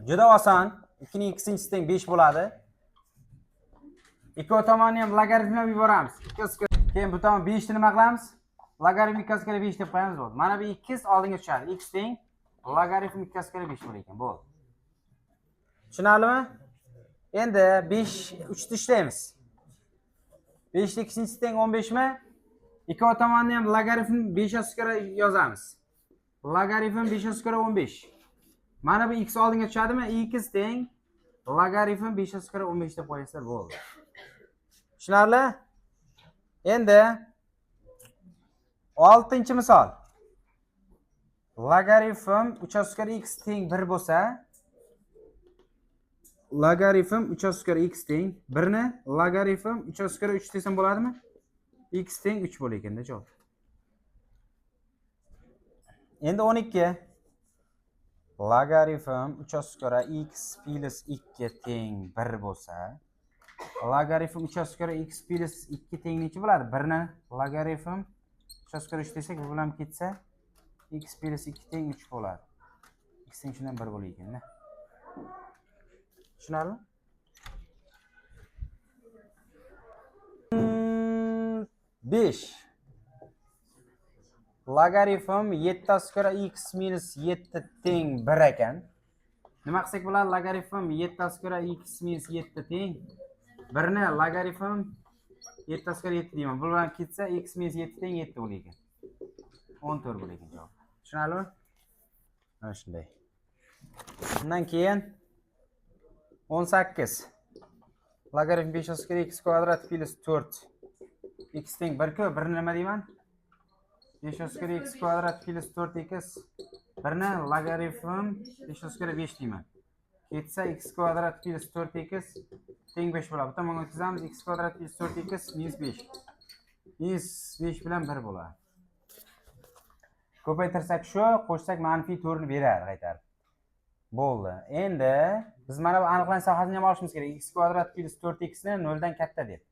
Juda oson. 2 ning ikkinchisi teng 5 bo'ladi. Ikkovi tomonni ham logaritmlab yuboramiz. Keyin bu tomon 5 ni nima qilamiz? Logaritm 2 kare 5 deb qo'yamiz bo'ldi. Mana bu 2 oldinga tushadi. X teng logaritm 2 kare 5 bo'lar ekan. Bo'ldi. Tushunarlimi? Endi 5 3 ni ishlaymiz. 5 ning ikkinchisi teng 15 mi? Ikkovi tomonni ham logaritm 5 kare yozamiz. Logaritm 5 kare 15. Mana bu x oldinga tushadimi? X teng logaritm 5 kare 15 deb qo'yasizlar bo'ldi. Tushunarli? Endi 6-misol. Logaritm 3 kare x teng 1 bo'lsa, logaritm 3 kare x teng 1 ni logaritm 3 kare 3 desam bo'ladimi? X teng 3 bo'lar ekanda javob. Endi 12. Logaritm 3 kare x plus 2 teng 1 bo'lsa, logaritm 3 kare x plus 2 teng necha bo'ladi? 1 ni logaritm 3 kare 3 desak, bu bilan ketsa x plus 2 teng 3 bo'ladi. X teng shundan 1 bo'lar ekanda. Tushunarlimi? 5. Logaritm 7 kare x minus 7 teng 1 ekan. Nima qilsak bo'ladi? Logaritm 7 kare x minus 7 teng 1 ni logaritm 7 kare 7 deyman. Bu bilan ketsa x minus 7 teng 7 bo'lar ekan. 14 bo'lar ekan javob. Tushunarlimi? Mana shunday. Undan keyin 18. Logaritm 5 kare x kvadrat plus 4 x teng 1 ku 1 nima deyman? 5 kare x kvadrat plus 4x 1 ni logaritm 5 kare 5 deyman. Ketsa x kvadrat plus 4x teng 5 bo'ladi. Bu tomonga o'tkazamiz. X kvadrat plus 4x minus 5. Minus 5 bilan 1 bo'ladi. Ko'paytirsak shu, qo'shsak manfiy 4 ni beradi qaytarib. Bo'ldi. Endi biz mana bu aniqlanish sohasini ham olishimiz kerak. X kvadrat plus 4x ni 0 dan katta deb.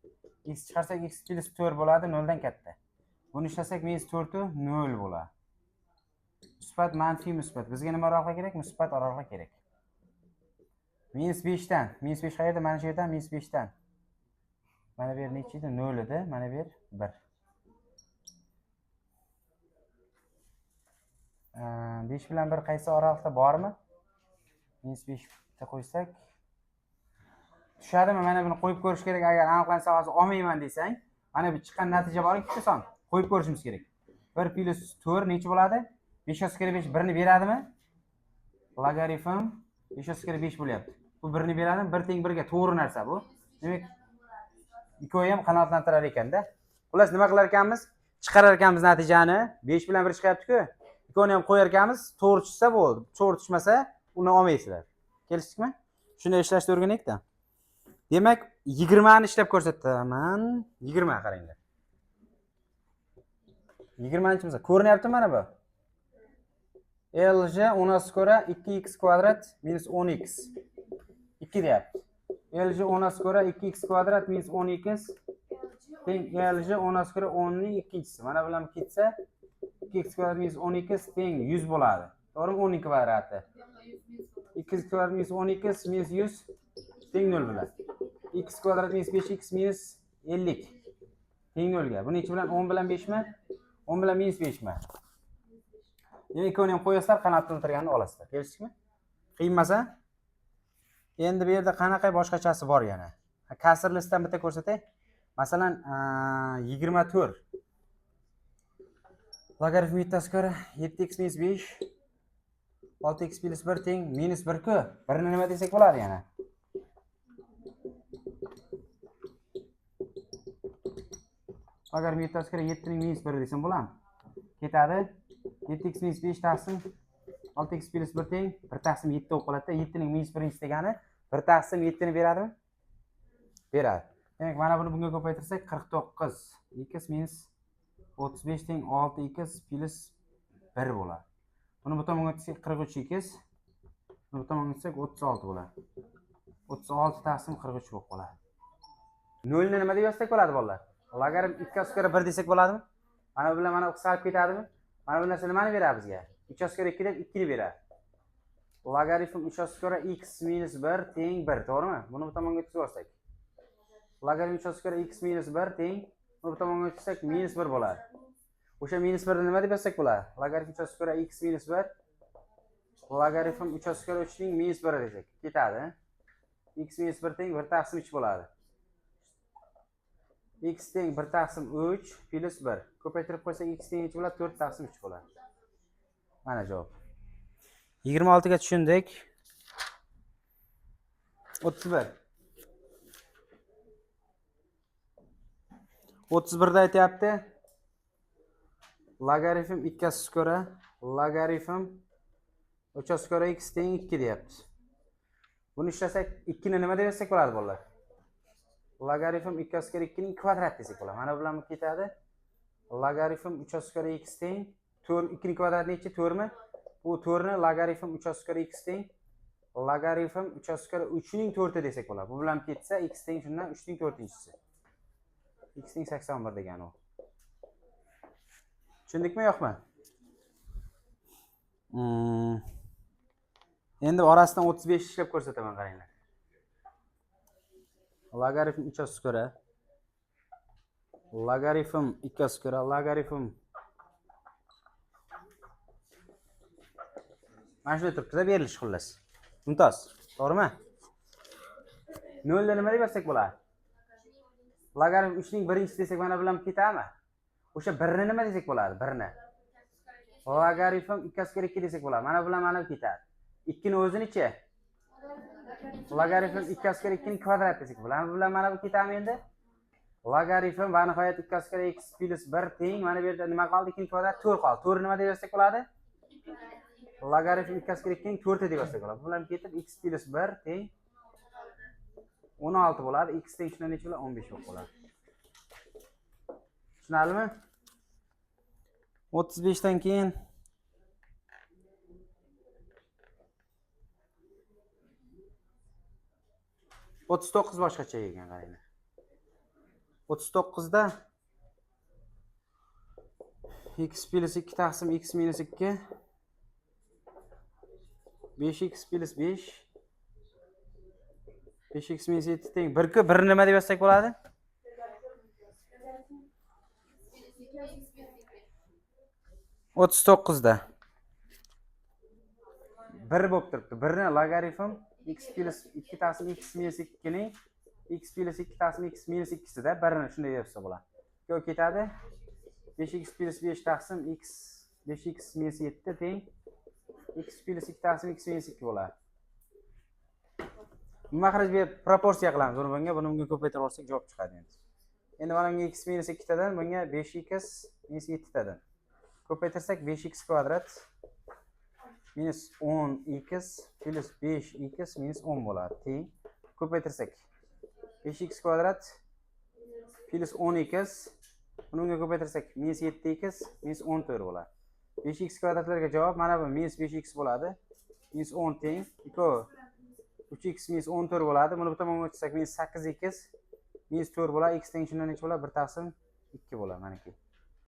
X chiqarsak x plus 4 bo'ladi, 0 dan katta. Buni ishlasak minus 4 0 bo'ladi. Musbat, manfiy, musbat. Bizga nima oraliqlik kerak? Musbat oraliqlik kerak. Minus 5 dan. Minus 5 qayerda? Mana shu yerdan minus 5 dan. Mana bu yer necha edi? 0 edi. Mana bu yer 1. 5 bilan 1 qaysi oraliqda bormi? Minus 5 bitta qo'ysak tushadimi? Mana buni qo'yib ko'rish kerak. Agar aniqlanish sohasi olmayman desang, mana bu chiqqan natija bor, ikkita son qo'yib ko'rishimiz kerak. 1 plus 4 necha bo'ladi? 5 kare 5 1 ni beradimi? Logaritm 5 kare 5 bo'lyapti. Bu 1 ni beradimi? 1 teng 1 ga to'g'ri narsa bu. Demak, ikkovi ham qanoatlantirar ekanda. Xullas nima qilar ekanmiz? Chiqarar ekanmiz natijani. 5 bilan 1 chiqyapti-ku. Ikkovini ham qo'yar ekanmiz. To'g'ri tushsa bo'ldi. To'g'ri tushmasa, uni olmaysizlar. Kelishdikmi? Shuni ishlashni o'rganaylik-da. Demak, 20 ni ishlab ko'rsataman. 20 qaranglar. 20-chimiz ko'rinyapti mana bu. LJ 10 kare 2x kvadrat minus 10x. 2 deyapti. LJ 10 kare 2x kvadrat minus 10x teng LJ 10 kare 10 ning ikkinchisi. Mana bilan ketsa 2x kvadrat minus 10x teng 100 bo'ladi. To'g'rimi? 10 ning kvadrati. 2x kvadrat minus 10x minus 100 teng 0 bo'ladi. X kvadrat minus 5x minus 50 teng 0 ga. Bu necha bilan? 10 bilan 5 mi? 10 bilan minus 5 mi? Demak, ikkovini ham qo'yasizlar, qanoatlantirganini olasizlar. Kelishdikmi? Qiynmasa? Endi bu yerda qanaqa boshqachasi bor yana? Kasrlisidan bitta ko'rsatay. Masalan, 24. Logaritm 7 kare 7x minus 5 6x plus 1 teng minus 1 ku. 1 ni nima desak bo'ladi yana? Logaritm 7 kare 7 ning minus 1 desam bo'ladimi? Ketadi. 7x minus 5 taqsim 6x plus 1 teng 1 taqsim 7 bo'lib qoladi. 7 ning minus 1 degani 1 taqsim 7 ni beradimi? Beradi. Demak, mana buni bunga ko'paytirsak 49 x minus 35 teng 6x plus 1 bo'ladi. Buni bu tomonga o'tsak 43x. Buni bu tomonga o'tsak 36 bo'ladi. 36 taqsim 43 bo'lib qoladi. 0 ni nima deb yozsak bo'ladi bolalar? Logaritm 2 kare 1 desak bo'ladimi? Mana bu bilan mana qisqarib ketadimi? Mana bu narsa nimani beradi bizga? 3 kare 2 deb 2 ni beradi. Logaritm 3 oskara x minus 1 teng 1, to'g'rimi? Buni bu tomonga o'tkazib olsak. Logaritm 3 oskara x minus 1 teng, buni bu tomonga o'tkazsak minus 1 bo'ladi. O'sha minus 1 ni nima deb yozsak bo'ladi? Logaritm 3 oskara x minus 1 logaritm 3 oskara 3 ning minus 1 desak, ketadi. X minus 1 teng 1 taqsim 3 bo'ladi. X teng 1 taqsim 3 plus 1. Ko'paytirib qo'ysak x teng 3 bo'ladi, 4 taqsim 3 bo'ladi. Mana javob. 26 ga tushundik. 31. 31 da aytayapti. Logaritm 2 oskara logaritm 3 oskara x teng 2 deyapti. Buni ishlasak 2 ni nima deb yozsak bo'ladi bolalar? Logaritm 2 oskara 2 ning kvadrat desak bo'ladi. Mana bilan ketadi. Logaritm 3 oskara x teng 4, 2 ning kvadrati necha? 4 mi? Bu 4 ni logaritm 3 oskara x teng logaritm 3 oskara 3 ning 4 desak bo'ladi. Bu bilan ketsa x teng shundan 3 ning 4-chisi. X teng 81 degani u. Tushundikmi, yo'qmi? Endi orasidan 35 ishlab ko'rsataman, qaranglar. Logaritm 3 oskara logaritm 2 oskara logaritm mana shunday turibdi-da, berilish xullas. Mumtoz, to'g'rimi? 0 ni nima deb yozsak bo'ladi? Logaritm 3 ning 1-chi desak mana bilan ketadimi? O'sha 1 ni nima desak bo'ladi? 1 ni. Logaritm 2 oskara 2 desak bo'ladi. Mana bilan mana ketadi. 2 ni o'zini-chi? Logaritm 2 oskara 2 ning kvadrat desak bo'ladi. Mana bilan mana bu ketadimi endi? Logaritm va nihoyat 2 oskara x plus 1 teng, mana bu yerda nima qoldi? 2 ning kvadrati 4 qoldi. 4 nima deb yozsak bo'ladi? Logaritm 2 oskara 2 ning 4 deb yozsak bo'ladi. Bu bilan ketib x plus 1 teng 16 bo'ladi. X teng shundan necha bo'ladi? 15 bo'ladi. Tushunarlimi? 35 dan keyin 39 boshqacha ekan, qaranglar. 39 da x plus 2 taqsim x minus 2 5x plus 5 5x minus 7 teng 1 ku 1 nima deb yozsak bo'ladi? 39 da 1 bo'lib turibdi. 1 ni logaritm x plus 2 taqsim x minus 2 ning x plus 2 taqsim x minus 2 da 1 ni shunday yozsa bo'ladi. Yo'q ketadi. 5x plus 5 taqsim x 5x minus 7 teng x plus 2 taqsim x minus 2 bo'ladi. Maxraj berib proporsiya qilamiz. Buni ko'paytirib olsak javob chiqadi endi. Endi mana bunga x minus 2 tadan bunga 5x minus 7 tadan ko'paytirsak 5x kvadrat minus 10x plus 5x minus 10 bo'ladi. Teng ko'paytirsak 5x kvadrat plus 10x bunga ko'paytirsak minus 7x minus 14 bo'ladi. 5x kvadratlarga javob mana bu minus 5x bo'ladi. Minus 10 teng 3x minus 14 bo'ladi. Buni bu tomonga o'tsak minus 8x minus 4 bo'ladi. X teng shundan necha bo'ladi? 1 taqsim 2 bo'ladi. Mana ki.